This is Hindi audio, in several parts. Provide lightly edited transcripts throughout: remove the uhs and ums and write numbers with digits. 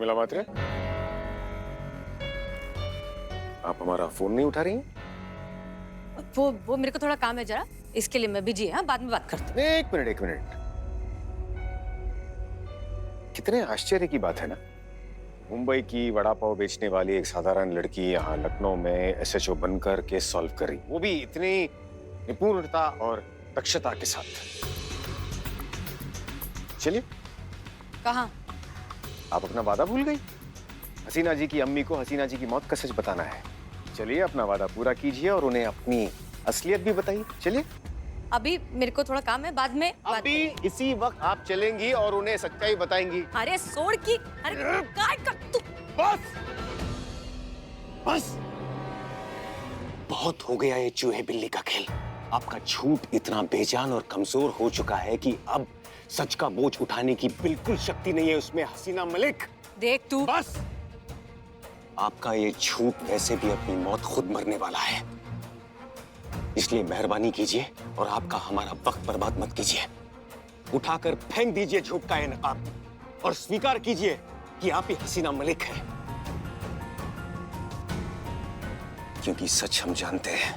उर्मिला मात्रे, आप हमारा फोन नहीं उठा रही हैं? वो मेरे को थोड़ा काम है जरा, इसके लिए मैं बिजी है, बाद में बात करती हूँ। एक मिनट। कितने आश्चर्य की बात है ना, मुंबई की वड़ा पाव बेचने वाली एक साधारण लड़की यहाँ लखनऊ में एसएचओ बनकर केस सॉल्व कर रही, वो भी इतनी निपुणता और दक्षता के साथ। चलिए। कहाँ? आप अपना वादा भूल गई? हसीना जी की अम्मी को हसीना जी की मौत का सच बताना है। चलिए अपना वादा पूरा कीजिए और उन्हें अपनी असलियत भी बताइए। चलिए। अभी मेरे को थोड़ा काम है, बाद में बात अभी इसी वक्त आप चलेंगी और उन्हें सच्चाई बताएंगी। अरे सोड़ की, अरे काय कर तू। बस बहुत हो गया ये चूहे बिल्ली का खेल। आपका झूठ इतना बेजान और कमजोर हो चुका है कि अब सच का बोझ उठाने की बिल्कुल शक्ति नहीं है उसमें, हसीना मलिक। देख तू। बस आपका ये झूठ वैसे भी अपनी मौत खुद मरने वाला है, इसलिए मेहरबानी कीजिए और आपका हमारा वक्त बर्बाद मत कीजिए। उठाकर फेंक दीजिए झूठ का ये नकाब और स्वीकार कीजिए कि आप ही हसीना मलिक हैं। क्योंकि सच हम जानते हैं,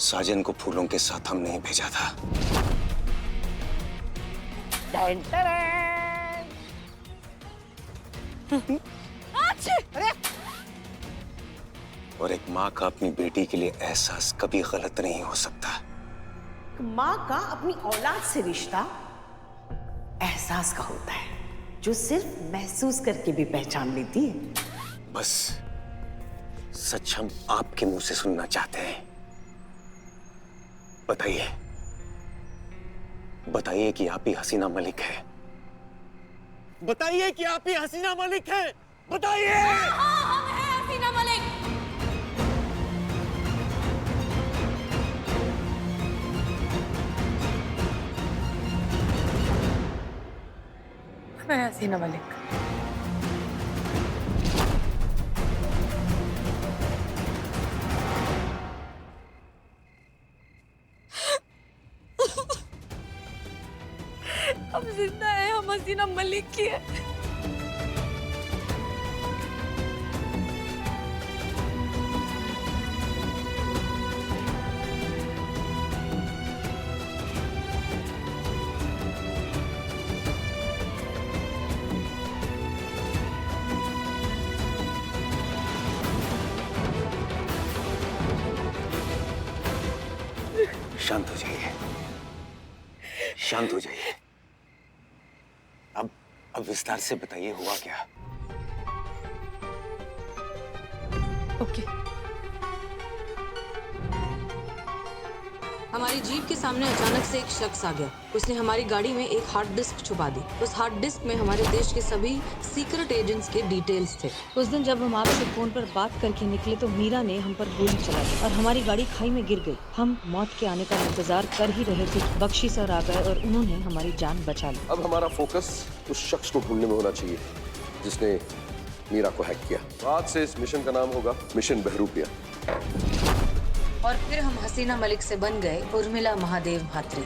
साजन को फूलों के साथ हमने ही भेजा था। और एक माँ का अपनी बेटी के लिए एहसास कभी गलत नहीं हो सकता। माँ का अपनी औलाद से रिश्ता एहसास का होता है, जो सिर्फ महसूस करके भी पहचान लेती है। बस सच हम आपके मुंह से सुनना चाहते हैं। बताइए, बताइए कि आप ही हसीना मलिक है। बताइए कि आप ही हसीना मलिक है। बताइए। हम हैं हसीना मलिक। मैं हसीना मलिक। हम जिंदा है, हम हसीना मलिक की है। शांत हो जाइए, शांत हो जाइए। अब विस्तार से बताइए हुआ क्या? ओके। हमारी जीप के सामने अचानक से एक शख्स आ गया। उसने हमारी गाड़ी में एक हार्ड डिस्क छुपा दी। उस हार्ड डिस्क में हमारे देश के सभी सीक्रेट एजेंट्स के डिटेल्स थे। उस दिन जब हम आपसे फोन पर बात करके निकले तो मीरा ने हम पर गोली चला दी और हमारी गाड़ी खाई में गिर गई। हम मौत के आने का इंतजार कर ही रहे थे। बख्शी सर आ गए और उन्होंने हमारी जान बचा ली। अब हमारा फोकस उस शख्स को ढूंढने में होना चाहिए जिसने मीरा को हैक किया। आज से इस मिशन का नाम होगा मिशन बहरूपिया। और फिर हम हसीना मलिक से बन गए उर्मिला महादेव म्हात्रे।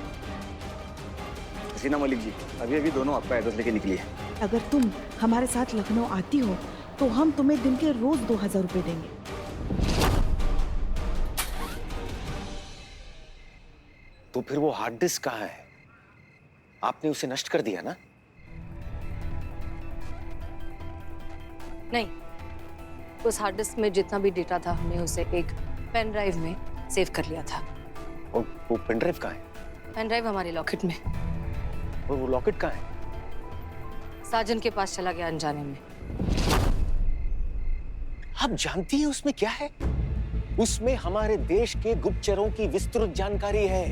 हसीना मलिक जी, अभी दोनों आपका एड्रेस लेके निकली है। अगर तुम हमारे साथ लखनऊ आती हो तो हम तुम्हें दिन के रोज 2000 रुपए देंगे। तो फिर वो हार्ड डिस्क कहाँ है? आपने उसे नष्ट कर दिया ना? नहीं, उस हार्ड डिस्क में जितना भी डेटा था हमने उसे एक पेन ड्राइव में सेव कर लिया था। और वो पेन ड्राइव कहाँ है? पेन ड्राइव हमारे लॉकेट में। और वो लॉकेट कहाँ है? साजन के पास चला गया अनजाने में। आप जानती हैं उसमें क्या है? उसमें हमारे देश के गुप्तचरों की विस्तृत जानकारी है।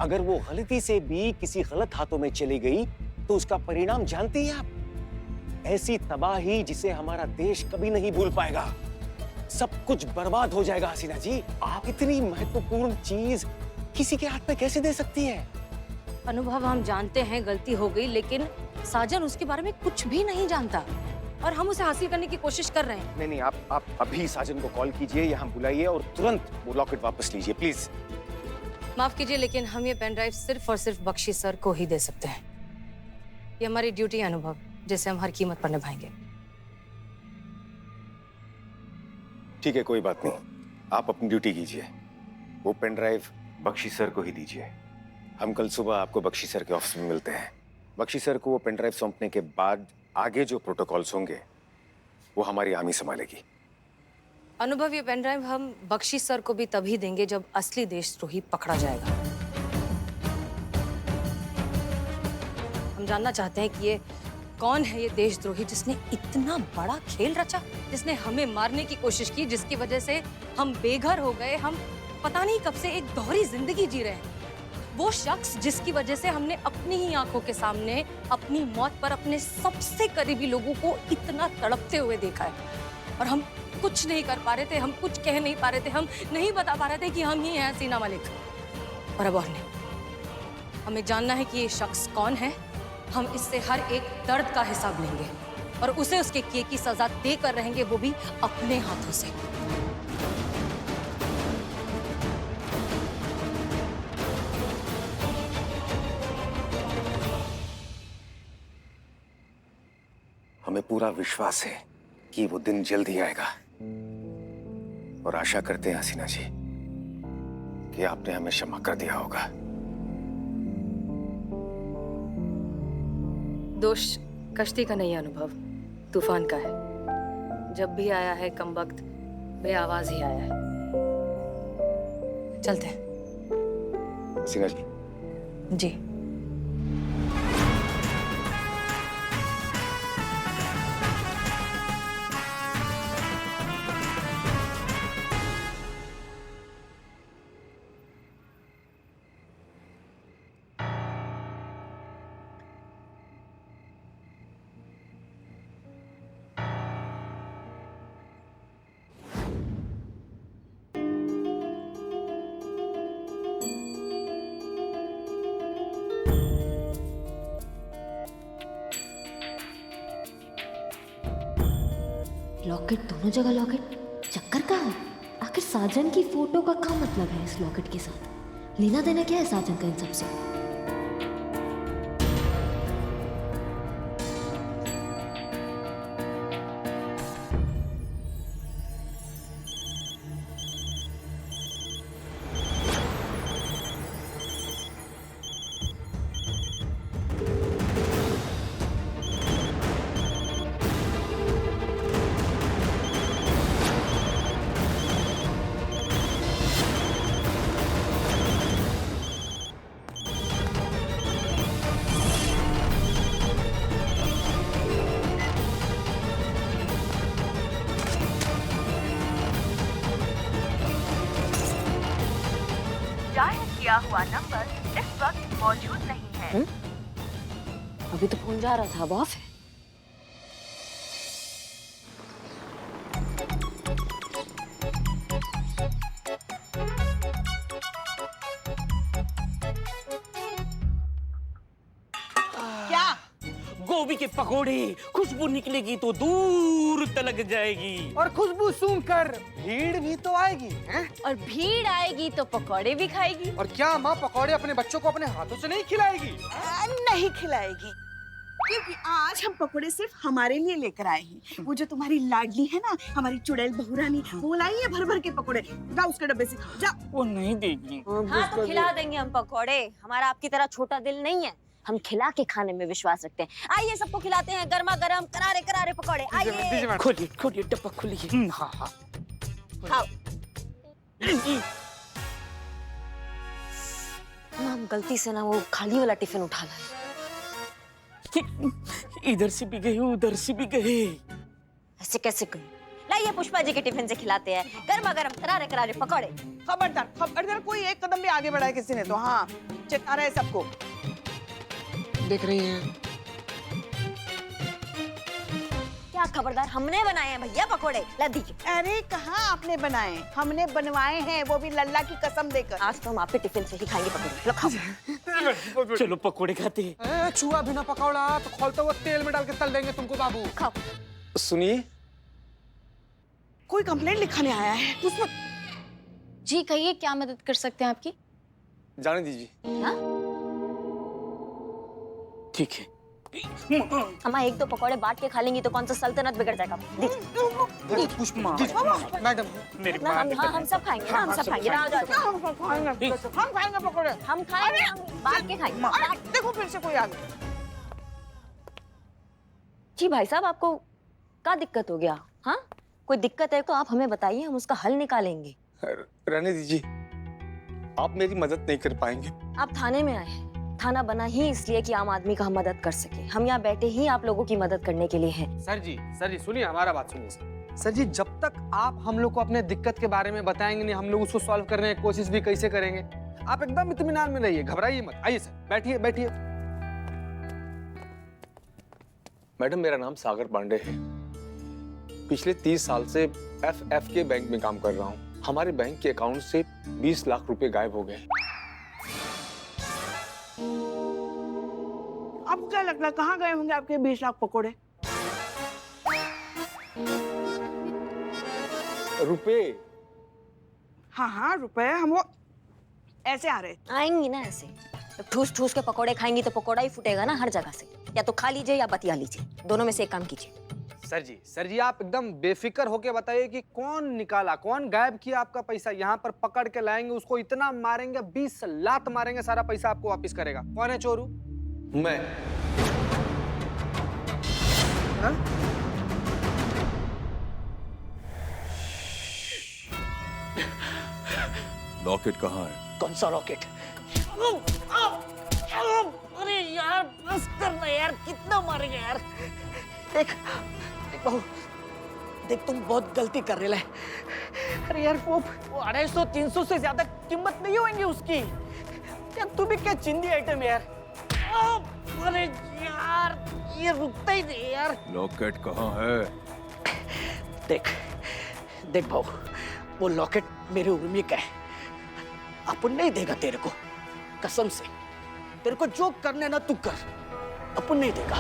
अगर वो गलती से भी किसी गलत हाथों में चली गई तो उसका परिणाम जानती हैं आप? ऐसी तबाही जिसे हमारा देश कभी नहीं भूल पाएगा। सब कुछ बर्बाद हो जाएगा हसीना जी। आप इतनी महत्वपूर्ण चीज किसी के हाथ में कैसे दे सकती हैं? अनुभव, हम जानते हैं गलती हो गई, लेकिन साजन उसके बारे में कुछ भी नहीं जानता और हम उसे हासिल करने की कोशिश कर रहे हैं। नहीं, आप अभी साजन को कॉल कीजिए, यहाँ बुलाइए और तुरंत वो लॉकेट वापस लीजिए प्लीज। माफ कीजिए, लेकिन हम ये पेन ड्राइव सिर्फ और सिर्फ बख्शी सर को ही दे सकते हैं। ये हमारी ड्यूटी है अनुभव, जिसे हम हर कीमत पर निभाएंगे। ठीक है, कोई बात नहीं, आप अपनी ड्यूटी कीजिए। वो पेन ड्राइव बख्शी सर को ही दीजिए। हम कल सुबह आपको बख्शी सर के ऑफिस में मिलते हैं। बख्शी सर को वो पेन ड्राइव सौंपने के बाद आगे जो प्रोटोकॉल्स होंगे वो हमारी आर्मी संभालेगी। अनुभव, ये पेन ड्राइव हम बख्शी सर को भी तभी देंगे जब असली देशद्रोही पकड़ा जाएगा। हम जानना चाहते हैं कि ये कौन है, ये देशद्रोही जिसने इतना बड़ा खेल रचा, जिसने हमें मारने की कोशिश की, जिसकी वजह से हम बेघर हो गए, हम पता नहीं कब से एक दोहरी जिंदगी जी रहे हैं। वो शख्स जिसकी वजह से हमने अपनी ही आंखों के सामने अपनी मौत पर अपने सबसे करीबी लोगों को इतना तड़पते हुए देखा है और हम कुछ नहीं कर पा रहे थे, हम कुछ कह नहीं पा रहे थे, हम नहीं बता पा रहे थे कि हम ही हैं हसीना मलिक। और अब और नहीं, हमें जानना है कि ये शख्स कौन है। हम इससे हर एक दर्द का हिसाब लेंगे और उसे उसके किए की सजा देकर रहेंगे, वो भी अपने हाथों से। हमें पूरा विश्वास है कि वो दिन जल्द ही आएगा और आशा करते हैं हसीना जी कि आपने हमें क्षमा कर दिया होगा। दोष कश्ती का नहीं है अनुभव, तूफान का है। जब भी आया है कमबख्त बेआवाज ही आया है। चलते हैं। हसीना जी। जी। लॉकेट दोनों जगह लॉकेट, चक्कर का है। आखिर साजन की फोटो का क्या मतलब है इस लॉकेट के साथ? लेना देना क्या है साजन का इन सबसे? किया हुआ नंबर इस वक्त मौजूद नहीं है। अभी तो फोन जा रहा था, अब ऑफ है। क्या? गोभी के पकोड़े, खुशबू निकलेगी तो दूर तलक जाएगी। और खुशबू सूंघकर भीड़ भी तो आएगी, हैं? और भीड़ आएगी तो पकौड़े भी खाएगी। और क्या माँ पकौड़े अपने बच्चों को अपने हाथों से नहीं खिलाएगी? नहीं खिलाएगी, क्योंकि आज हम पकोड़े सिर्फ हमारे लिए लेकर आए हैं। वो जो तुम्हारी लाडली है ना, हमारी चुड़ैल बहुरानी, वो लाई है भर भर के पकोड़े। जाओ उसके डब्बे से खाओ, जाओ। वो नहीं देगी। हाँ तो खिला देंगे हम पकौड़े। हमारा आपकी तरह छोटा दिल नहीं है, हम खिला के खाने में विश्वास रखते हैं। आइए सबको खिलाते हैं गर्मा गर्म करारे करारे पकौड़े। आइए खोलिए खोलिए, डब्बा खोलिए। हाँ हाँ खाओ। हम गलती से ना वो खाली वाला टिफिन उठा लाए। इधर से भी गए उधर से भी गए। ऐसे कैसे गए? लाइए पुष्पा जी के टिफिन से खिलाते हैं गर्मा गर्म करारे करारे पकौड़े। खबरदार खबरदार, कोई एक कदम भी आगे बढ़ा है किसी ने तो हाँ चेता रहे सबको। देख रही हैं? क्या खबरदार? हमने बनाए हैं भैया पकोड़े, ला दीजिए। अरे कहाँ आपने बनाए, हमने बनवाए हैं, वो भी लल्ला की कसम देकर। आज तो हम आपके टिफिन से ही खाएंगे पकोड़े। लो खाओ। चलो पकोड़े खाते हैं। छुआ बिना पकौड़ा तो खोलते हुए तेल में डाल के तल देंगे तुमको बाबू। खाओ। सुनिए, कोई कंप्लेंट लिखाने आया है उसमें। जी कहिए, क्या मदद कर सकते हैं आपकी? जाने दीजिए। ठीक है, अम्मा एक दो पकौड़े बांट के खा लेंगी तो कौन सा सल्तनत बिगड़ जाएगा। मैडम मेरी ना हम सब खाएंगे ना, हम सब खाएंगे ना। हम खाएंगे पकोड़े। हम खाएंगे, हम बांट के खाएंगे। देखो फिर से कोई आ गया। जी भाई साहब, आपको क्या दिक्कत हो गया? हाँ, कोई दिक्कत है तो आप हमें बताइए, हम उसका हल निकालेंगे। रहने दीजिए, आप मेरी मदद नहीं कर पाएंगे। आप थाने में आए हैं। थाना बना ही इसलिए कि आम आदमी का हम मदद कर सके। हम यहाँ बैठे ही आप लोगों की मदद करने के लिए हैं। सर जी सुनिए, हमारा बात सुनिए सर जी। जब तक आप हम लोग को अपने दिक्कत के बारे में बताएंगे नहीं, हम लोग उसको सॉल्व करने की कोशिश भी कैसे करेंगे? आप एकदम इत्मीनान में रहिए, घबराइए मत। आइए सर, बैठिए बैठिए। मैडम, मेरा नाम सागर पांडे है। पिछले 30 साल से FF के बैंक में काम कर रहा हूँ। हमारे बैंक के अकाउंट से 20 लाख रुपए गायब हो गए। आपको क्या लगता है कहाँ गए होंगे आपके 20 लाख पकोड़े? रुपए? हाँ रुपए। हम वो ऐसे आ रहे आएंगी ना ऐसे। ठूस ठूस के पकोड़े खाएंगी तो पकोड़ा ही फूटेगा ना हर जगह से। या तो खा लीजिए या बतिया लीजिए, दोनों में से एक काम कीजिए। सर जी आप एकदम बेफिक्र होके बताइए कि कौन निकाला, कौन गायब किया आपका पैसा। यहाँ पर पकड़ के लाएंगे, उसको इतना मारेंगे, 20 लात मारेंगे, सारा पैसा आपको वापस करेगा। कौन है चोरू? मैं। हाँ? लॉकेट कहाँ है? कौन सा रॉकेट? अरे यार बस करना यार, कितना मारेंगे यार। देख बहू, देख तुम बहुत गलती कर रहे हैं। अरे यार वो 250-300 से ज्यादा कीमत नहीं होंगी उसकी। यार तू भी क्या चिंदी आइटम यार। अरे यार ये रुकता ही नहीं यार। लॉकेट कहाँ है? देख भाऊ, वो लॉकेट मेरे उर्मी का है। अपन नहीं देगा तेरे को, कसम से। तेरे को जो करने ना तू कर, अपन नहीं देगा।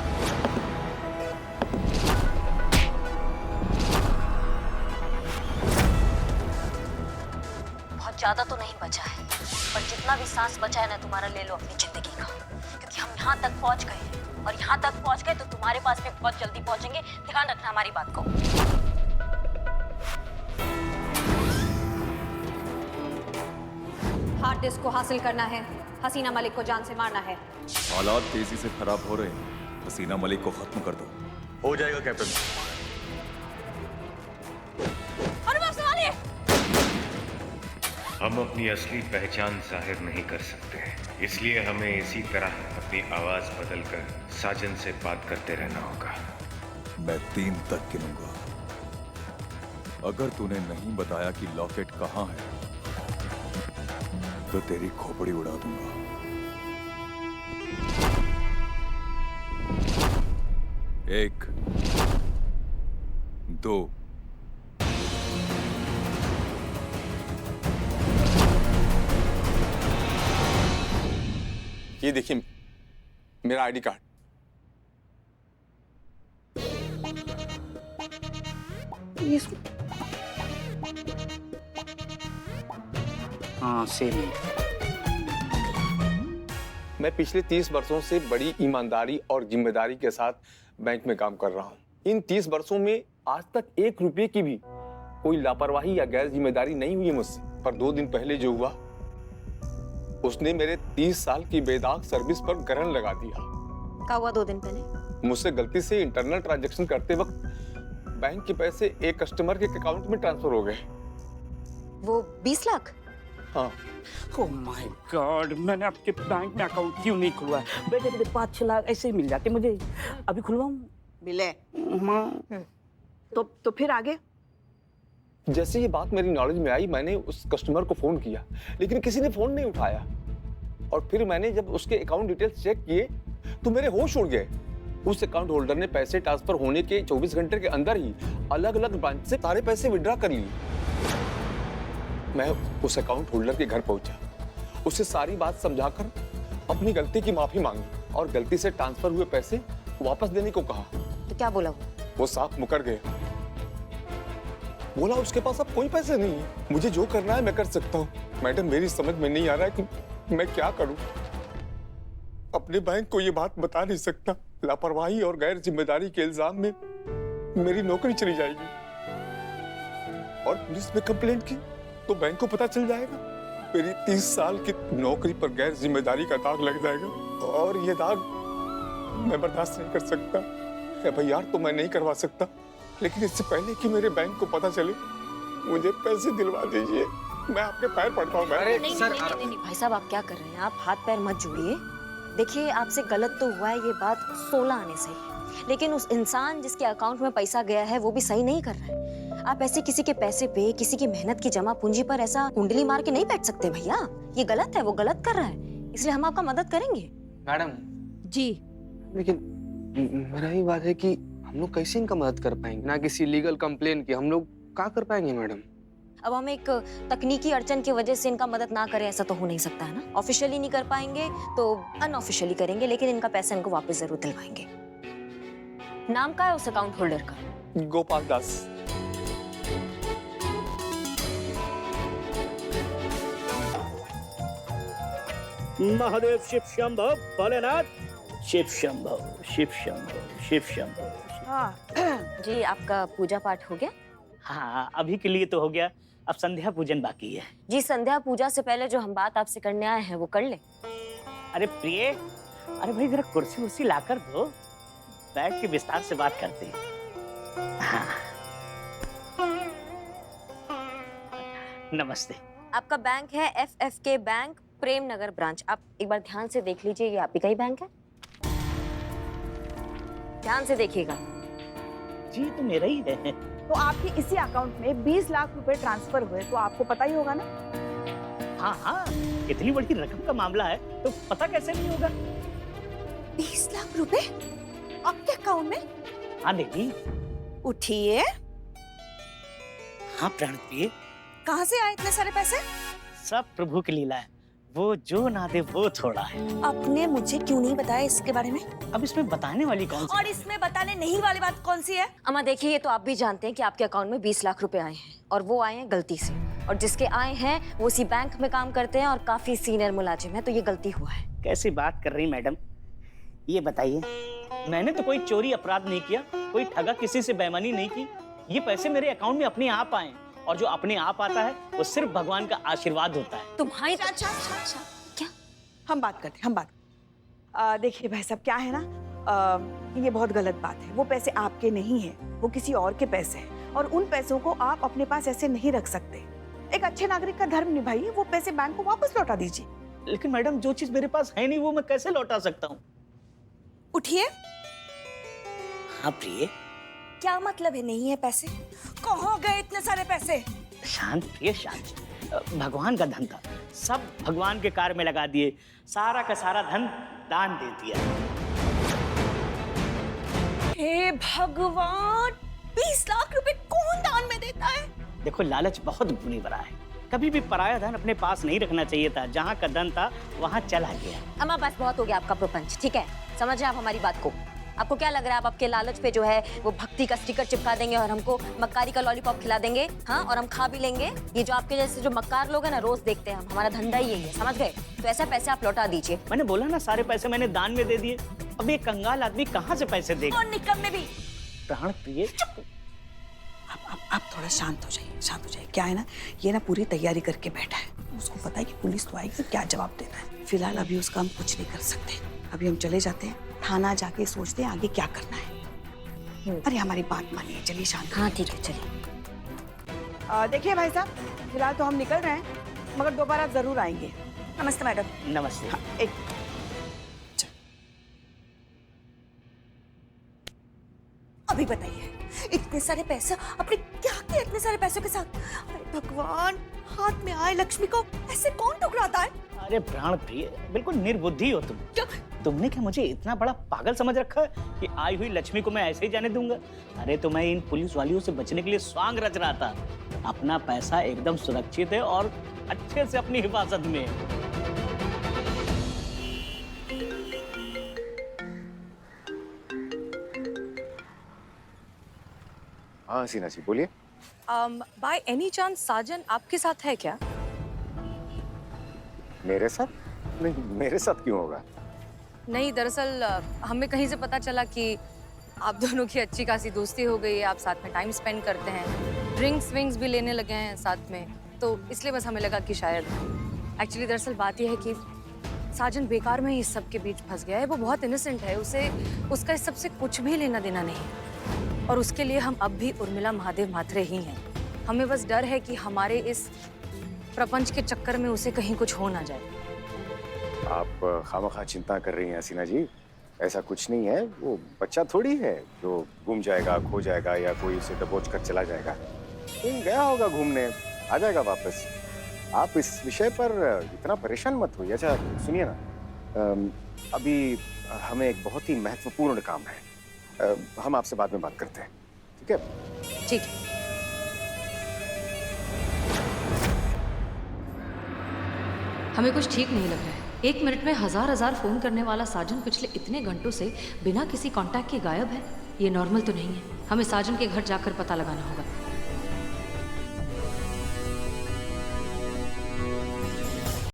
बहुत ज्यादा तो नहीं बचा है, पर जितना भी सांस बचा है ना तुम्हारा, ले लो अपनी जिंदगी का। क्योंकि हम यहाँ तक पहुँच गए हैं, और यहाँ तक पहुँच गए तो तुम्हारे पास भी बहुत जल्दी पहुँचेंगे। ध्यान रखना हमारी बात को। हार्ड डिस्क को हासिल करना है, हसीना मलिक को जान से मारना है। हालात तेजी से खराब हो रहे हैं, हसीना मलिक को खत्म कर दो। हो जाएगा कैप्टन। अनुभव संभालिए। हम अपनी असली पहचान जाहिर नहीं कर सकते, इसलिए हमें इसी तरह अपनी आवाज बदलकर साजन से बात करते रहना होगा। मैं 3 तक गिनूंगा। अगर तूने नहीं बताया कि लॉकेट कहाँ है तो तेरी खोपड़ी उड़ा दूंगा। 1, 2। ये देखिए मेरा आईडी कार्ड। हाँ सेम है। मैं पिछले 30 वर्षों से बड़ी ईमानदारी और जिम्मेदारी के साथ बैंक में काम कर रहा हूँ। इन 30 वर्षों में आज तक 1 रुपये की भी कोई लापरवाही या गैर जिम्मेदारी नहीं हुई मुझसे। पर 2 दिन पहले जो हुआ, उसने मेरे 30 साल की बेदाग सर्विस पर ग्रहण लगा दिया। क्या हुआ 2 दिन पहले? मुझसे गलती से इंटरनल ट्रांजैक्शन करते वक्त बैंक के पैसे एक कस्टमर के अकाउंट में ट्रांसफर हो गए। वो 20 लाख? हाँ। ओह माय गॉड, मैंने आपके बैंक में अकाउंट क्यों नहीं खुलवाया? बेटे 5-6 लाख ऐसे ही मिल जाते मुझे। अभी खुलवाऊं? मिले। तो फिर आगे? जैसे ये बात मेरी नॉलेज में आई, मैंने उस कस्टमर को फोन किया, लेकिन किसी ने फोन नहीं उठाया। और फिर मैंने जब उसके अकाउंट डिटेल्स चेक किए तो मेरे होश उड़ गए। उस अकाउंट होल्डर ने पैसे ट्रांसफर होने के 24 घंटे के अंदर ही अलग अलग ब्रांच से सारे पैसे विड्रॉ कर लिए। मैं उस अकाउंट होल्डर के घर पहुंचा, उसे सारी बात समझाकर अपनी गलती की माफी मांगी और गलती से ट्रांसफर हुए पैसे वापस देने को कहा। तो क्या बोला वो साफ मुकर गया। बोला उसके पास अब कोई पैसे नहीं है, मुझे जो करना है मैं कर सकता हूँ। मैडम मेरी समझ में नहीं आ रहा है कि मैं क्या करूँ। अपने बैंक को ये बात बता नहीं सकता। लापरवाही और गैर जिम्मेदारी के इल्जाम में मेरी नौकरी चली जाएगी और पुलिस में कंप्लेंट की तो बैंक को पता चल जाएगा। मेरी 30 साल की नौकरी पर गैर जिम्मेदारी का दाग लग जाएगा और ये दाग मैं बर्दाश्त नहीं कर सकता। FIR तो मैं नहीं करवा सकता, लेकिन इससे पहले कि मेरे बैंक को पता चले मुझे पैसे दिलवा दीजिए। मैं आपके पैर पड़ता हूँ। नहीं भाई साहब, आप क्या कर रहे हैं? आप हाथ पैर मत जोड़िए। देखिए, आपसे गलत तो हुआ है, ये बात 16 आने से ही, लेकिन उस इंसान जिसके अकाउंट में पैसा गया है वो भी सही नहीं कर रहा है। आप ऐसे किसी के पैसे पे, किसी की मेहनत की जमा पूंजी पर ऐसा कुंडली मार के नहीं बैठ सकते भैया। ये गलत है, वो गलत कर रहा है, इसलिए हम आपका मदद करेंगे। मैडम जी, लेकिन मेरा ही बात है कि हम लोग कैसे इनका मदद कर पाएंगे? ना किसी लीगल कंप्लेन की, हम लोग क्या कर पाएंगे मैडम? अब हम एक तकनीकी अड़चन की वजह से इनका मदद ना करें ऐसा तो हो नहीं सकता है ना। ऑफिशियली नहीं कर पाएंगे तो अनऑफिशियली करेंगे, लेकिन इनका पैसा इनको वापस जरूर दिलवाएंगे। नाम क्या है उस अकाउंट होल्डर का? गोपाल दास। महादेव शिव शंभो, भोलेनाथ शिव शंभो, शिव शंभो, शिव शंभो। हाँ जी, आपका पूजा पाठ हो गया? हाँ, अभी के लिए तो हो गया, अब संध्या पूजन बाकी है। जी, संध्या पूजा से पहले जो हम बात आपसे करने आए हैं वो कर ले। अरे प्रिय, अरे भाई जरा कुर्सी उर्सी लाकर दो, बैठ के विस्तार से बात करते हैं। हाँ। नमस्ते। आपका बैंक है FFK bank, Prem Nagar branch. आप एक बार ध्यान से देख लीजिए, ये आप ही का ही बैंक है। ध्यान से देखिएगा। जी, तो मेरा ही है। तो आपके इसी अकाउंट में 20 लाख रुपए ट्रांसफर हुए, तो आपको पता ही होगा ना? हाँ हाँ, इतनी बड़ी रकम का मामला है तो पता कैसे नहीं होगा? 20 लाख रुपए आपके अकाउंट में? हाँ देवी। उठिए। हाँ प्राण प्रिय। कहाँ से आए इतने सारे पैसे? सब प्रभु की लीला है, वो जो ना दे वो थोड़ा है। आपने मुझे क्यों नहीं बताया इसके बारे में? अब इसमें बताने वाली कौन सी? और इसमें बताने नहीं वाली बात कौन सी है? अम्मा देखिए, ये तो आप भी जानते हैं कि आपके अकाउंट में 20 लाख रुपए आए हैं और वो आए हैं गलती से, और जिसके आए हैं वो उसी बैंक में काम करते हैं और काफी सीनियर मुलाजिम है, तो ये गलती हुआ है। कैसी बात कर रही मैडम? ये बताइए, मैंने तो कोई चोरी अपराध नहीं किया, कोई ठगा किसी से बेईमानी नहीं की। ये पैसे मेरे अकाउंट में अपने आप आए, और जो अपने आप आता है वो सिर्फ भगवान का आशीर्वाद होता है। तुम्हारी अच्छा, क्या? हम बात करते हैं, हम बात। देखिए भाई साहब, क्या है ना, ये बहुत गलत बात है। वो पैसे आपके नहीं है, वो किसी और के पैसे हैं, और उन पैसों को आप अपने पास ऐसे नहीं रख सकते। एक अच्छे नागरिक का धर्म निभाइए, वो पैसे बैंक को वापस लौटा दीजिए। लेकिन मैडम, जो चीज मेरे पास है नहीं वो मैं कैसे लौटा सकता हूँ? उठिए। हाँ प्रिय। क्या मतलब है नहीं है पैसे? कहाँ गए इतने सारे पैसे? शांत प्रिय, शांत। भगवान का धन था, सब भगवान के कार्य में लगा दिए, सारा का सारा धन दान दे दिया। हे भगवान, 20 लाख रुपए कौन दान में देता है? देखो, लालच बहुत बुरी बला है, कभी भी पराया धन अपने पास नहीं रखना चाहिए था। जहाँ का धन था वहाँ चला गया। अम्मा बस बहुत हो गया आपका प्रपंच, ठीक है? समझ रहे आप हमारी बात को? आपको क्या लग रहा है आप आपके लालच पे जो है वो भक्ति का स्टिकर चिपका देंगे और हमको मक्कारी का लॉलीपॉप खिला देंगे? हाँ, और हम खा भी लेंगे। ये जो आपके जैसे जो मक्कार लोग हैं ना, रोज देखते हैं हम, हमारा धंधा ही यही है, समझ गए? तो ऐसा पैसे आप लौटा दीजिए। मैंने बोला ना, सारे पैसे मैंने दान में दे दिए। अब ये कंगाल आदमी कहाँ से पैसे देगा? और निकम में भी। प्राण प्रिय, आप थोड़ा शांत हो जाइए, शांत हो जाइए। क्या है ना, ये ना पूरी तैयारी करके बैठा है, उसको पता है कि पुलिस तो आएगी, क्या जवाब देना है। फिलहाल अभी उसका हम कुछ नहीं कर सकते। अभी हम चले जाते हैं थाना, जाके सोचते हैं आगे क्या करना है। अरे हमारी बात मानिए, चलिए शांत। हाँ ठीक है, चलिए। देखिए भाई साहब, फिलहाल तो हम निकल रहे हैं, मगर दोबारा जरूर आएंगे। नमस्ते मैडम। नमस्ते। हाँ, एक अभी बताइए, इतने सारे पैसे आपने क्या किया इतने सारे पैसों के साथ? अरे भगवान, हाथ में आए लक्ष्मी को ऐसे कौन ठुकराता है? अरे प्राण प्रिय, बिल्कुल निर्बुद्धि हो तुम। क्या? तुमने क्या मुझे इतना बड़ा पागल समझ रखा है कि आई हुई लक्ष्मी को मैं ऐसे ही जाने दूंगा? अरे तो मैं इन पुलिस वालियों से बचने के लिए स्वांग रच रहा था। अपना पैसा एकदम सुरक्षित है और अच्छे से अपनी हिफाजत में है। हाँ हसीना जी, बोलिए। बाय एनी चांस साजन आपके साथ है क्या? मेरे साथ? नहीं, मेरे साथ क्यों होगा? नहीं, दरअसल हमें कहीं से पता चला कि आप दोनों की अच्छी खासी दोस्ती हो गई है, आप साथ में टाइम स्पेंड करते हैं, ड्रिंक्स विंक्स भी लेने लगे हैं साथ में, तो इसलिए बस हमें लगा कि शायद एक्चुअली दरअसल बात यह है कि साजन बेकार में ही इस सब के बीच फंस गया है। वो बहुत इनोसेंट है, उसे उसका इस सब से कुछ भी लेना देना नहीं, और उसके लिए हम अब भी उर्मिला महादेव मात्रे ही हैं। हमें बस डर है कि हमारे इस प्रपंच के चक्कर में उसे कहीं कुछ हो ना जाए। आप खामखा चिंता कर रही हैं हसीना जी, ऐसा कुछ नहीं है। वो बच्चा थोड़ी है जो गुम जाएगा, खो जाएगा या कोई उसे दबोच कर चला जाएगा। कहीं गया होगा घूमने, आ जाएगा वापस। आप इस विषय पर इतना परेशान मत होइए। अच्छा सुनिए ना, अभी हमें एक बहुत ही महत्वपूर्ण काम है, हम आपसे बाद में बात करते हैं, ठीक है? ठीक है। हमें कुछ ठीक नहीं लग रहा है। 1 मिनट में हजार फोन करने वाला साजन पिछले इतने घंटों से बिना किसी कांटेक्ट के गायब है। ये नॉर्मल तो नहीं है। हमें साजन के घर जाकर पता लगाना होगा।